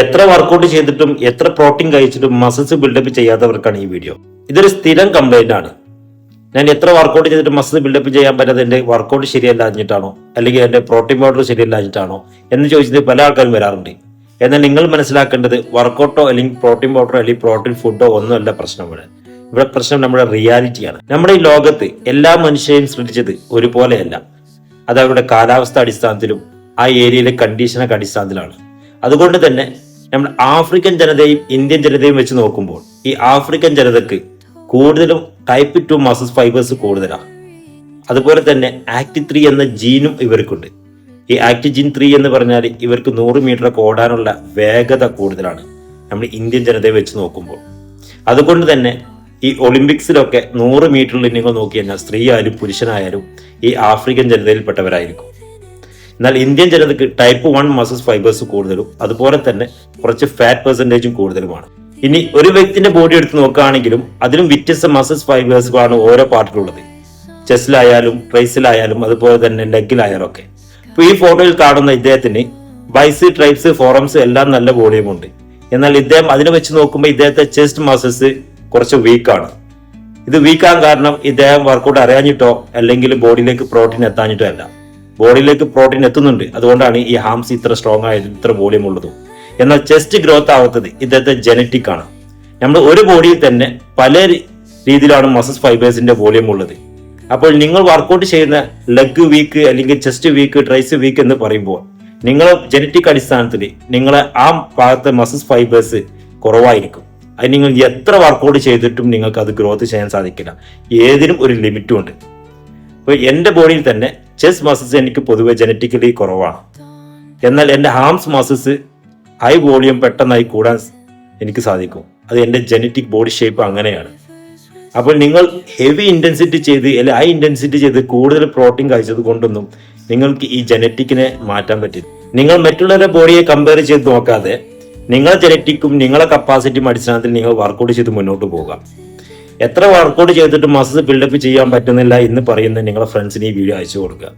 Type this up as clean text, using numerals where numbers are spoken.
എത്ര വർക്കൗട്ട് ചെയ്തിട്ടും എത്ര പ്രോട്ടീൻ കഴിച്ചിട്ടും മസിൽസ് ബിൽഡപ്പ് ചെയ്യാത്തവർക്കാണ് ഈ വീഡിയോ. ഇതൊരു സ്ഥിരം കംപ്ലൈന്റ് ആണ്. ഞാൻ എത്ര വർക്കൗട്ട് ചെയ്തിട്ട് മസിൽ ബിൽഡപ്പ് ചെയ്യാൻ പറ്റാതെ എന്റെ വർക്കൗട്ട് ശരിയല്ലാഞ്ഞിട്ടാണോ അല്ലെങ്കിൽ എന്റെ പ്രോട്ടീൻ പൗഡർ ശരിയല്ലാഞ്ഞിട്ടാണോ എന്ന് ചോദിച്ചിട്ട് പല ആൾക്കാരും വരാറുണ്ട്. എന്നാൽ നിങ്ങൾ മനസ്സിലാക്കേണ്ടത് വർക്കൗട്ടോ അല്ലെങ്കിൽ പ്രോട്ടീൻ പൗഡറോ അല്ലെങ്കിൽ പ്രോട്ടീൻ ഫുഡോ ഒന്നുമല്ല പ്രശ്നം. ഇവിടെ പ്രശ്നം നമ്മുടെ റിയാലിറ്റിയാണ്. നമ്മുടെ ഈ ലോകത്ത് എല്ലാ മനുഷ്യരെയും സൃഷ്ടിച്ചത് ഒരുപോലെയല്ല. അത് അവരുടെ കാലാവസ്ഥ അടിസ്ഥാനത്തിലും ആ ഏരിയയിലെ കണ്ടീഷനൊക്കെ അടിസ്ഥാനത്തിലാണ്. അതുകൊണ്ട് തന്നെ നമ്മൾ ആഫ്രിക്കൻ ജനതയും ഇന്ത്യൻ ജനതയും വെച്ച് നോക്കുമ്പോൾ ഈ ആഫ്രിക്കൻ ജനതക്ക് കൂടുതലും ടൈപ്പ് 2 മസിൽ ഫൈബേഴ്സ് കൂടുതലാണ്. അതുപോലെ തന്നെ ആക്ട് 3 എന്ന ജീനും ഇവർക്കുണ്ട്. ഈ ആക്ട് ജീൻ 3 എന്ന് പറഞ്ഞാൽ ഇവർക്ക് 100 മീറ്റർ ഒക്കെ ഓടാനുള്ള വേഗത കൂടുതലാണ് നമ്മൾ ഇന്ത്യൻ ജനതയെ വെച്ച് നോക്കുമ്പോൾ. അതുകൊണ്ട് തന്നെ ഈ ഒളിമ്പിക്സിലൊക്കെ 100 മീറ്ററിൽ നിങ്ങൾ നോക്കി കഴിഞ്ഞാൽ സ്ത്രീ ആയാലും പുരുഷനായാലും ഈ ആഫ്രിക്കൻ ജനതയിൽപ്പെട്ടവരായിരിക്കും. എന്നാൽ ഇന്ത്യൻ ജനതയ്ക്ക് ടൈപ്പ് 1 മസിൽ ഫൈബേഴ്സ് കൂടുതലും അതുപോലെ തന്നെ കുറച്ച് ഫാറ്റ് പെർസെൻറ്റേജും കൂടുതലുമാണ്. ഇനി ഒരു വ്യക്തിന്റെ ബോഡി എടുത്ത് നോക്കുകയാണെങ്കിലും അതിലും വ്യത്യസ്ത മസിൽ ഫൈബേഴ്സുകളാണ് ഓരോ പാർട്ടിലുള്ളത്. ചെസ്റ്റിലായാലും ട്രൈസിലായാലും അതുപോലെ തന്നെ ലെഗിലായാലും ഒക്കെ. ഇപ്പൊ ഈ ഫോട്ടോയിൽ കാണുന്ന ഇദ്ദേഹത്തിന് ബൈസ്, ട്രൈപ്സ്, ഫോറംസ് എല്ലാം നല്ല വോളിയം ഉണ്ട്. എന്നാൽ ഇദ്ദേഹം അതിനെ വെച്ച് നോക്കുമ്പോൾ ഇദ്ദേഹത്തെ ചെസ്റ്റ് മസിൽസ് കുറച്ച് വീക്കാണ്. ഇത് വീക്കാകാൻ കാരണം ഇദ്ദേഹം വർക്കൗട്ട് അറിയാഞ്ഞിട്ടോ അല്ലെങ്കിൽ ബോഡിയിലേക്ക് പ്രോട്ടീൻ എത്താഞ്ഞിട്ടോ അല്ല. ബോഡിയിലേക്ക് പ്രോട്ടീൻ എത്തുന്നുണ്ട്, അതുകൊണ്ടാണ് ഈ ഹാംസ് ഇത്ര സ്ട്രോങ് ആയതും ഇത്ര വോളിയം ഉള്ളതും. എന്നാൽ ചെസ്റ്റ് ഗ്രോത്ത് ആവാത്തത് ഇദ്ദേഹത്തെ ജനറ്റിക് ആണ്. നമ്മൾ ഒരു ബോഡിയിൽ തന്നെ പല രീതിയിലാണ് മസിൽ ഫൈബേഴ്സിന്റെ വോളിയം ഉള്ളത്. അപ്പോൾ നിങ്ങൾ വർക്കൗട്ട് ചെയ്യുന്ന ലെഗ് വീക്ക് അല്ലെങ്കിൽ ചെസ്റ്റ് വീക്ക്, ട്രൈസ് വീക്ക് എന്ന് പറയുമ്പോൾ നിങ്ങൾ ജനറ്റിക് അടിസ്ഥാനത്തിൽ നിങ്ങളെ ആ ഭാഗത്തെ മസിൽ ഫൈബേഴ്സ് കുറവായിരിക്കും. അത് നിങ്ങൾ എത്ര വർക്കൗട്ട് ചെയ്തിട്ടും നിങ്ങൾക്ക് അത് ഗ്രോത്ത് ചെയ്യാൻ സാധിക്കില്ല. ഏതിനും ഒരു ലിമിറ്റും ഉണ്ട്. അപ്പോൾ എൻ്റെ ബോഡിയിൽ തന്നെ ചെസ്റ്റ് മസിൽസ് എനിക്ക് പൊതുവെ ജനറ്റിക്കലി കുറവാണ്. എന്നാൽ എൻ്റെ ഹാംസ് മസിൽസ് ഹൈ വോളിയം പെട്ടെന്നായി കൂടാൻ എനിക്ക് സാധിക്കും. അത് എൻ്റെ ജനറ്റിക് ബോഡി ഷേപ്പ് അങ്ങനെയാണ്. അപ്പോൾ നിങ്ങൾ ഹെവി ഇന്റൻസിറ്റി ചെയ്ത് അല്ലെങ്കിൽ ഹൈ ഇന്റൻസിറ്റി ചെയ്ത് കൂടുതൽ പ്രോട്ടീൻ കഴിച്ചത് കൊണ്ടൊന്നും നിങ്ങൾക്ക് ഈ ജനറ്റിക്കിനെ മാറ്റാൻ പറ്റില്ല. നിങ്ങൾ മറ്റുള്ളവരുടെ ബോഡിയെ കമ്പയർ ചെയ്ത് നോക്കാതെ നിങ്ങളെ ജനറ്റിക്കും നിങ്ങളെ കപ്പാസിറ്റിയും അടിസ്ഥാനത്തിൽ നിങ്ങൾ വർക്കൗട്ട് ചെയ്ത് മുന്നോട്ട് പോകുക. എത്ര വർക്കൗട്ട് ചെയ്തിട്ട് മസിൽ ബിൽഡപ്പ് ചെയ്യാൻ പറ്റുന്നില്ല എന്ന് പറയുന്ന നിങ്ങളുടെ ഫ്രണ്ട്സിന് ഈ വീഡിയോ അയച്ചു കൊടുക്കുക.